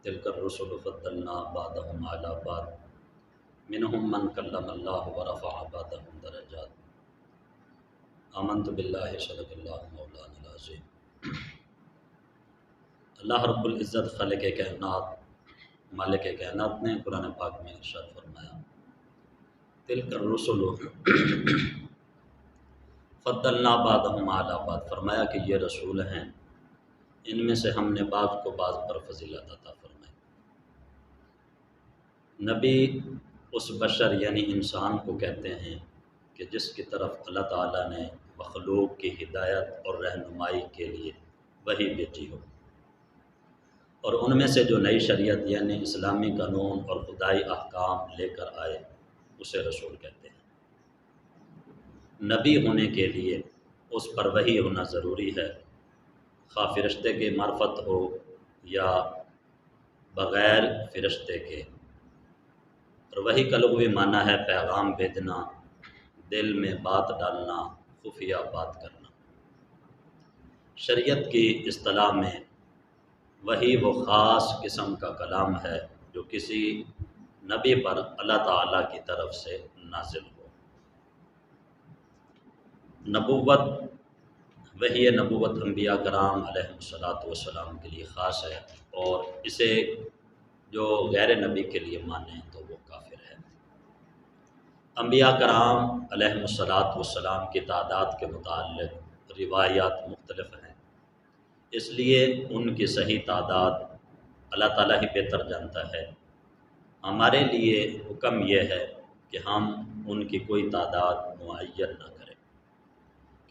تلک الرسل فضلنا بعضهم على بعض منهم من کلم اللہ ورفع بعضهم درجات آمنت باللہ صدق اللہ مولانا العظیم۔ اللہ رب العزت خالق کائنات مالک کائنات نے قرآن پاک میں ارشاد فرمایا، تلک الرسل فضلنا بعضهم علی بعض، فرمایا کہ یہ رسول ہیں، ان میں سے ہم نے بعض کو بعض پر فضیلت عطا فرمائی۔ نبی اس بشر یعنی انسان کو کہتے ہیں کہ جس کی طرف اللہ تعالیٰ نے مخلوق کی ہدایت اور رہنمائی کے لیے وحی بھیجی ہو، اور ان میں سے جو نئی شریعت یعنی اسلامی قانون اور خدائی احکام لے کر آئے اسے رسول کہتے ہیں۔ نبی ہونے کے لیے اس پر وحی ہونا ضروری ہے، خواہ فرشتے کی معرفت ہو یا بغیر فرشتے کے۔ اور وحی کا لغوی معنی ہے پیغام بھیجنا، دل میں بات ڈالنا، خفیہ بات کرنا۔ شریعت کی اصطلاح میں وحی وہ خاص قسم کا کلام ہے جو کسی نبی پر اللہ تعالیٰ کی طرف سے نازل ہو۔ نبوت، وحی نبوت انبیاء کرام علیہ السلام کے لیے خاص ہے، اور اسے جو غیر نبی کے لیے مانے تو وہ کافر ہے۔ انبیاء کرام علیہ السلام کی تعداد کے متعلق روایات مختلف ہیں، اس لیے ان کی صحیح تعداد اللہ تعالیٰ ہی بہتر جانتا ہے۔ ہمارے لیے حکم یہ ہے کہ ہم ان کی کوئی تعداد معین نہ کریں،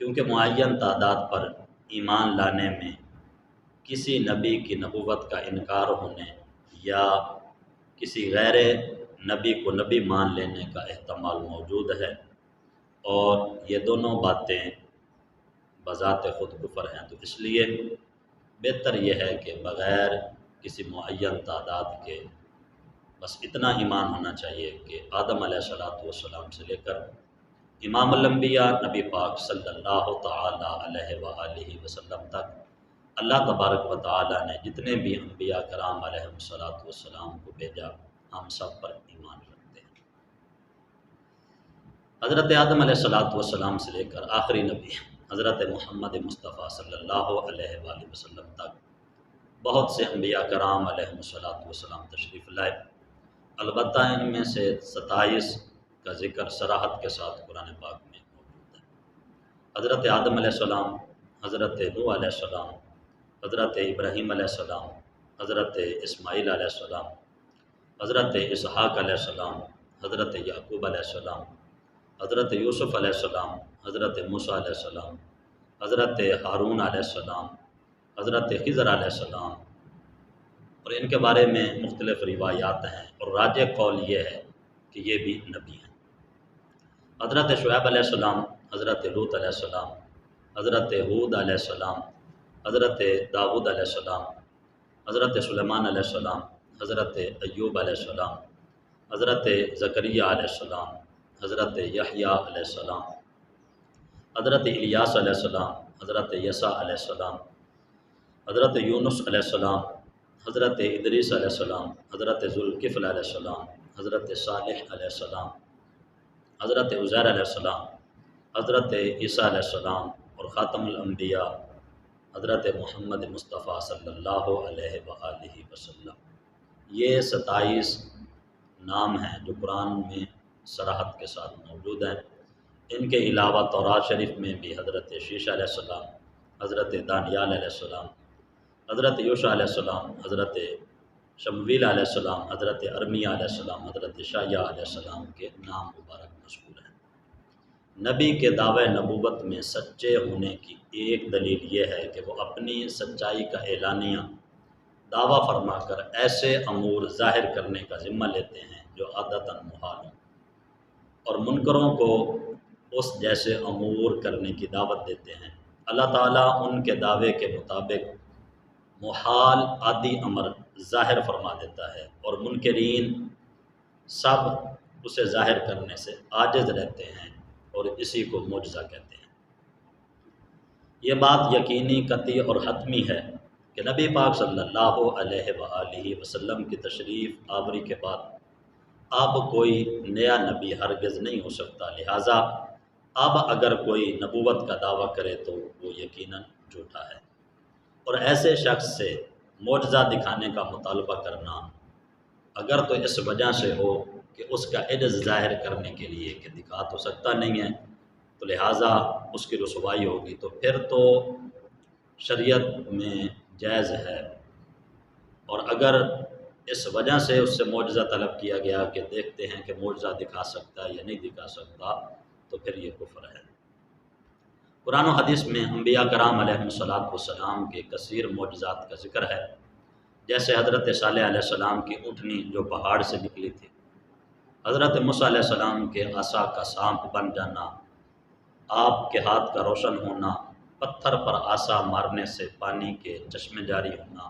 کیونکہ معین تعداد پر ایمان لانے میں کسی نبی کی نبوت کا انکار ہونے یا کسی غیر نبی کو نبی مان لینے کا احتمال موجود ہے، اور یہ دونوں باتیں بذات خود کفر ہیں۔ تو اس لیے بہتر یہ ہے کہ بغیر کسی معین تعداد کے بس اتنا ایمان ہونا چاہیے کہ آدم علیہ السلام سے لے کر امام الانبیاء نبی پاک صلی اللہ تعالیٰ علیہ وآلہ وسلم تک اللہ تبارک و تعالیٰ نے جتنے بھی انبیاء کرام علیہ السلام کو بھیجا، ہم سب پر ایمان رکھتے ہیں۔ حضرت آدم علیہ السلام سے لے کر آخری نبی حضرت محمد مصطفیٰ صلی اللہ علیہ وآلہ وسلم تک بہت سے انبیاء کرام علیہ السلام تشریف لائے، البتہ ان میں سے 27 کا ذکر صراحت کے ساتھ قرآن پاک میں موجود ہے۔ حضرت آدم علیہ السلام، حضرت نوح علیہ السلام، حضرت ابراہیم علیہ السلام، حضرت اسماعیل علیہ السلام، حضرت اسحاق علیہ السلام، حضرت یعقوب علیہ السلام، حضرت یوسف علیہ السلام، حضرت موسیٰ علیہ السلام، حضرت ہارون علیہ السلام، حضرت خضر علیہ السلام، اور ان کے بارے میں مختلف روایات ہیں، اور راجح قول یہ ہے کہ یہ بھی نبی ہیں۔ حضرت شعیب علیہ السلام، حضرت لوط علیہ السلام، حضرت ہود علیہ السلام، حضرت داؤد علیہ السلام، حضرت سلیمان علیہ السلام، حضرت ایوب علیہ السلام، حضرت زکریا علیہ السلام، حضرت یحییٰ علیہ السلام، حضرت الیاس علیہ السلام، حضرت یسع علیہ السلام، حضرت یونس علیہ السلام، حضرت ادریس علیہ السلام، حضرت ذوالکفل علیہ السلام، حضرت صالح علیہ السلام، حضرت عزیر علیہ السلام، حضرت عیسیٰ علیہ السلام، اور خاتم الانبیاء حضرت محمد مصطفیٰ صلی اللہ علیہ وآلہ وسلم۔ یہ 27 نام ہیں جو قرآن میں صراحت کے ساتھ موجود ہیں۔ ان کے علاوہ تورات شریف میں بھی حضرت شیشہ علیہ السلام، حضرت دانیال علیہ السلام، حضرت یوشع علیہ السلام، حضرت شمویل علیہ السلام، حضرت ارمیہ علیہ السلام، حضرت شایع علیہ السلام کے نام مبارک مذکور ہیں۔ نبی کے دعوی نبوت میں سچے ہونے کی ایک دلیل یہ ہے کہ وہ اپنی سچائی کا اعلانیہ دعویٰ فرما کر ایسے امور ظاہر کرنے کا ذمہ لیتے ہیں جو عادتاً محال ہوں، اور منکروں کو اس جیسے امور کرنے کی دعوت دیتے ہیں۔ اللہ تعالیٰ ان کے دعوے کے مطابق محال عادی امر ظاہر فرما دیتا ہے، اور منکرین سب اسے ظاہر کرنے سے عاجز رہتے ہیں، اور اسی کو معجزہ کہتے ہیں۔ یہ بات یقینی، قطعی اور حتمی ہے کہ نبی پاک صلی اللہ علیہ وآلہ وسلم کی تشریف آوری کے بعد اب کوئی نیا نبی ہرگز نہیں ہو سکتا، لہٰذا اب اگر کوئی نبوت کا دعویٰ کرے تو وہ یقیناً جھوٹا ہے۔ اور ایسے شخص سے معجزہ دکھانے کا مطالبہ کرنا اگر تو اس وجہ سے ہو کہ اس کا عجز ظاہر کرنے کے لیے کہ دکھا تو سکتا نہیں ہے، تو لہٰذا اس کی رسوائی ہوگی، تو پھر تو شریعت میں جائز ہے۔ اور اگر اس وجہ سے اس سے معجزہ طلب کیا گیا کہ دیکھتے ہیں کہ معجزہ دکھا سکتا ہے یا نہیں دکھا سکتا، تو پھر یہ کفر ہے۔ قرآن و حدیث میں انبیاء کرام علیہ السلام کے کثیر معجزات کا ذکر ہے، جیسے حضرت صالح علیہ السلام کی اونٹنی جو پہاڑ سے نکلی تھی، حضرت موسیٰ علیہ السلام کے عصا کا سانپ بن جانا، آپ کے ہاتھ کا روشن ہونا، پتھر پر عصا مارنے سے پانی کے چشمے جاری ہونا،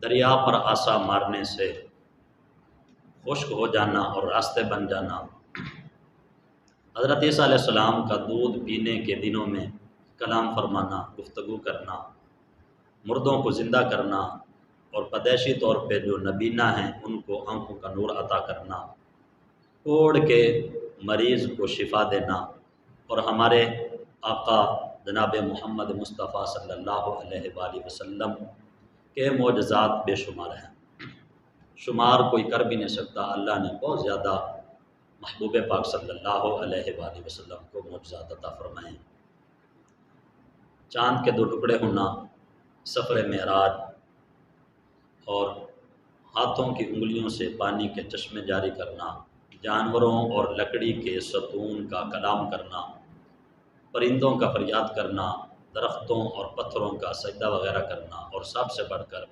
دریا پر عصا مارنے سے خشک ہو جانا اور راستے بن جانا، حضرت عیسیٰ علیہ السلام کا دودھ پینے کے دنوں میں کلام فرمانا، گفتگو کرنا، مردوں کو زندہ کرنا، اور پیدائشی طور پہ جو نبینا ہیں ان کو آنکھوں کا نور عطا کرنا، کوڑ کے مریض کو شفا دینا، اور ہمارے آقا جناب محمد مصطفیٰ صلی اللہ علیہ وآلہ وسلم کے معجزات بے شمار ہیں، شمار کوئی کر بھی نہیں سکتا۔ اللہ نے بہت زیادہ محبوب پاک صلی اللہ علیہ وآلہ وسلم کو معجزات عطا فرمائے۔ چاند کے 2 ٹکڑے ہونا، سفر معراج، اور ہاتھوں کی انگلیوں سے پانی کے چشمے جاری کرنا، جانوروں اور لکڑی کے ستون کا کلام کرنا، پرندوں کا فریاد کرنا، درختوں اور پتھروں کا سجدہ وغیرہ کرنا، اور سب سے بڑھ کر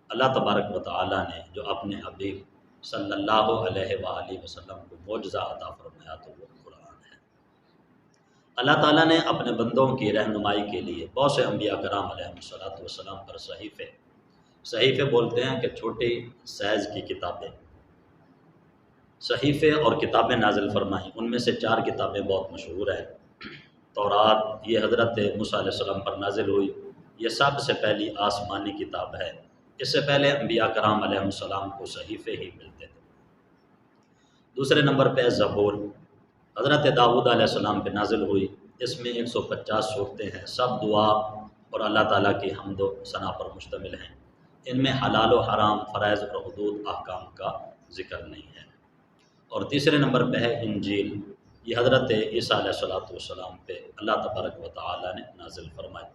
اللہ تبارک و تعالیٰ نے جو اپنے حبیب صلی اللہ علیہ وآلہ وسلم کو معجزہ عطا فرمایا تو وہ قرآن ہے۔ اللہ تعالیٰ نے اپنے بندوں کی رہنمائی کے لیے بہت سے انبیاء کرام علیہ السلام پر صحیفے بولتے ہیں کہ چھوٹی سائز کی کتابیں، صحیفے اور کتابیں نازل فرمائیں۔ ان میں سے 4 کتابیں بہت مشہور ہیں۔ تورات یہ حضرت موسیٰ علیہ السلام پر نازل ہوئی، یہ سب سے پہلی آسمانی کتاب ہے۔ اس سے پہلے انبیاء کرام علیہ السلام کو صحیفے ہی ملتے تھے۔ دوسرے نمبر پہ زبور، حضرت داؤد علیہ السلام پہ نازل ہوئی، اس میں 150 صورتیں ہیں، سب دعا اور اللہ تعالیٰ کی حمد و ثنا پر مشتمل ہیں۔ ان میں حلال و حرام، فرائض اور حدود احکام کا ذکر نہیں ہے۔ اور تیسرے نمبر پہ ہے انجیل، یہ حضرت عیسیٰ علیہ السلام پہ اللہ تبارک و تعالیٰ نے نازل فرمائی۔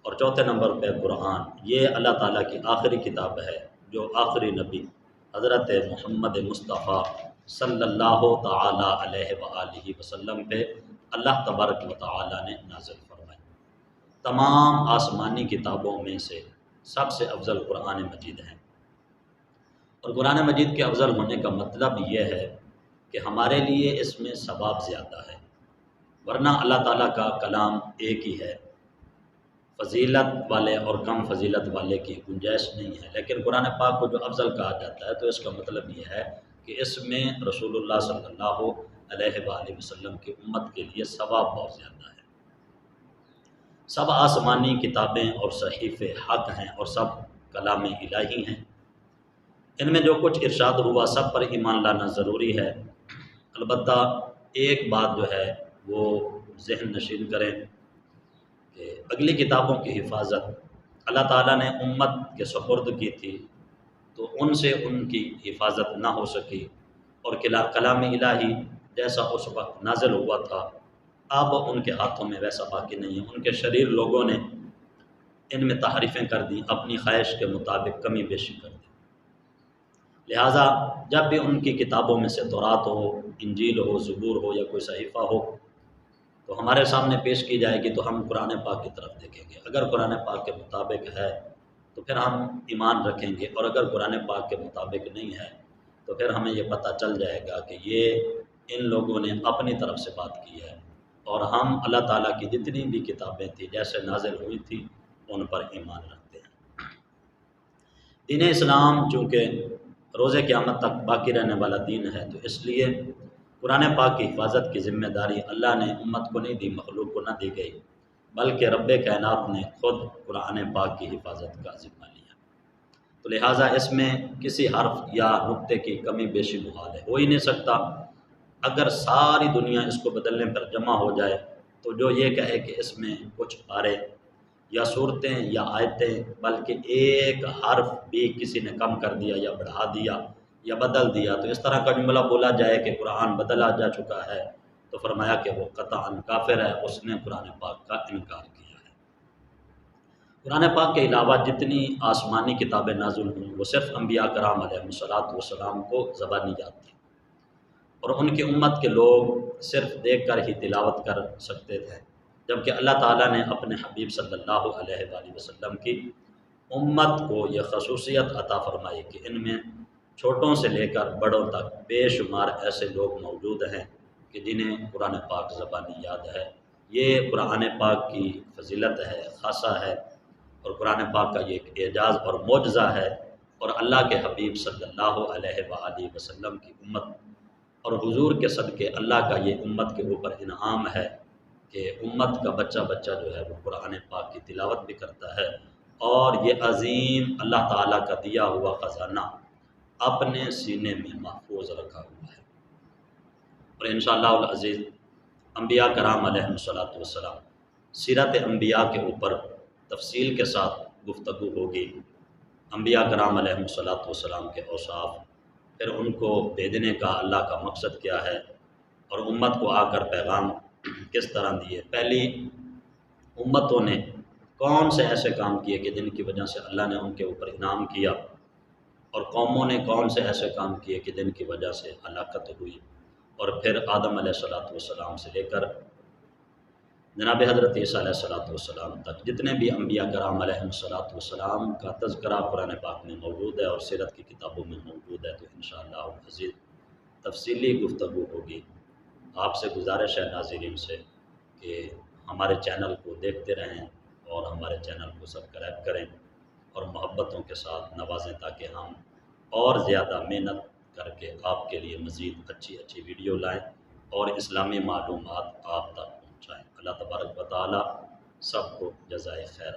اور چوتھے نمبر پہ قرآن، یہ اللہ تعالیٰ کی آخری کتاب ہے جو آخری نبی حضرت محمد مصطفیٰ صلی اللہ تعالیٰ علیہ وآلہ وسلم پہ اللہ تبارک و تعالیٰ نے نازل فرمائی۔ تمام آسمانی کتابوں میں سے سب سے افضل قرآن مجید ہے۔ اور قرآن مجید کے افضل ہونے کا مطلب یہ ہے کہ ہمارے لیے اس میں ثواب زیادہ ہے، ورنہ اللہ تعالیٰ کا کلام ایک ہی ہے، فضیلت والے اور کم فضیلت والے کی گنجائش نہیں ہے۔ لیکن قرآن پاک کو جو افضل کہا جاتا ہے تو اس کا مطلب یہ ہے کہ اس میں رسول اللہ صلی اللہ علیہ وآلہ وسلم کی امت کے لیے ثواب بہت زیادہ ہے۔ سب آسمانی کتابیں اور صحیفے حق ہیں اور سب کلام الہی ہیں۔ ان میں جو کچھ ارشاد ہوا سب پر ایمان لانا ضروری ہے۔ البتہ ایک بات جو ہے وہ ذہن نشین کریں کہ اگلی کتابوں کی حفاظت اللہ تعالیٰ نے امت کے سپرد کی تھی، تو ان سے ان کی حفاظت نہ ہو سکی، اور کلام الہی جیسا اس وقت نازل ہوا تھا اب ان کے ہاتھوں میں ویسا باقی نہیں ہے۔ ان کے شریر لوگوں نے ان میں تحریفیں کر دیں، اپنی خواہش کے مطابق کمی بیشی کر دی، لہٰذا جب بھی ان کی کتابوں میں سے تورات ہو، انجیل ہو، زبور ہو یا کوئی صحیفہ ہو تو ہمارے سامنے پیش کی جائے گی تو ہم قرآن پاک کی طرف دیکھیں گے۔ اگر قرآن پاک کے مطابق ہے تو پھر ہم ایمان رکھیں گے، اور اگر قرآن پاک کے مطابق نہیں ہے تو پھر ہمیں یہ پتہ چل جائے گا کہ یہ ان لوگوں نے اپنی طرف سے بات کی ہے، اور ہم اللہ تعالیٰ کی جتنی بھی کتابیں تھیں جیسے نازل ہوئی تھی ان پر ایمان رکھتے ہیں۔ دین اسلام چونکہ روز قیامت تک باقی رہنے والا دین ہے، تو اس لیے قرآن پاک کی حفاظت کی ذمہ داری اللہ نے امت کو نہیں دی، مخلوق کو نہ دی گئی، بلکہ رب کائنات نے خود قرآن پاک کی حفاظت کا ذمہ لیا۔ تو لہٰذا اس میں کسی حرف یا نقطے کی کمی بیشی محال ہے، ہو ہی نہیں سکتا۔ اگر ساری دنیا اس کو بدلنے پر جمع ہو جائے تو جو یہ کہے کہ اس میں کچھ پارے یا صورتیں یا آیتیں بلکہ ایک حرف بھی کسی نے کم کر دیا یا بڑھا دیا یا بدل دیا، تو اس طرح کا جملہ بولا جائے کہ قرآن بدلا جا چکا ہے، تو فرمایا کہ وہ قطعاً کافر ہے، اس نے قرآن پاک کا انکار کیا ہے۔ قرآن پاک کے علاوہ جتنی آسمانی کتابیں نازل ہوئیں وہ صرف انبیاء کرام علیہ الصلاۃ کو زبانیات تھیں، اور ان کی امت کے لوگ صرف دیکھ کر ہی تلاوت کر سکتے تھے، جبکہ اللہ تعالیٰ نے اپنے حبیب صلی اللہ علیہ وآلہ وسلم کی امت کو یہ خصوصیت عطا فرمائی کہ ان میں چھوٹوں سے لے کر بڑوں تک بے شمار ایسے لوگ موجود ہیں کہ جنہیں قرآن پاک زبانی یاد ہے۔ یہ قرآن پاک کی فضیلت ہے، خاصہ ہے، اور قرآن پاک کا یہ ایک اعجاز اور معجزہ ہے، اور اللہ کے حبیب صلی اللہ علیہ وآلہ وسلم کی امت اور حضور کے صدقے اللہ کا یہ امت کے اوپر انعام ہے کہ امت کا بچہ بچہ جو ہے وہ قرآن پاک کی تلاوت بھی کرتا ہے، اور یہ عظیم اللہ تعالیٰ کا دیا ہوا خزانہ اپنے سینے میں محفوظ رکھا ہوا ہے۔ اور انشاءاللہ العزیز انبیاء کرام علیہ السلام سیرت انبیاء کے اوپر تفصیل کے ساتھ گفتگو ہوگی، انبیاء کرام علیہ السلام کے اوصاف، پھر ان کو بھیجنے کا اللہ کا مقصد کیا ہے، اور امت کو آ کر پیغام کس طرح دیے، پہلی امتوں نے کون سے ایسے کام کیے کہ جن کی وجہ سے اللہ نے ان کے اوپر انعام کیا، اور قوموں نے کون سے ایسے کام کیے کہ جن کی وجہ سے ہلاکت ہوئی، اور پھر آدم علیہ السلام سے لے کر جناب حضرت عیسیٰ علیہ السلام تک جتنے بھی انبیاء کرام علیہ السلام کا تذکرہ قرآن پاک میں موجود ہے اور سیرت کی کتابوں میں موجود ہے۔ تو انشاءاللہ العزیز تفصیلی گفتگو ہوگی۔ آپ سے گزارش ہے ناظرین سے کہ ہمارے چینل کو دیکھتے رہیں اور ہمارے چینل کو سبسکرائب کریں اور محبتوں کے ساتھ نوازیں، تاکہ ہم اور زیادہ محنت کر کے آپ کے لیے مزید اچھی ویڈیو لائیں اور اسلامی معلومات آپ تک پہنچائیں۔ اللہ تبارک و تعالی سب کو جزائے خیر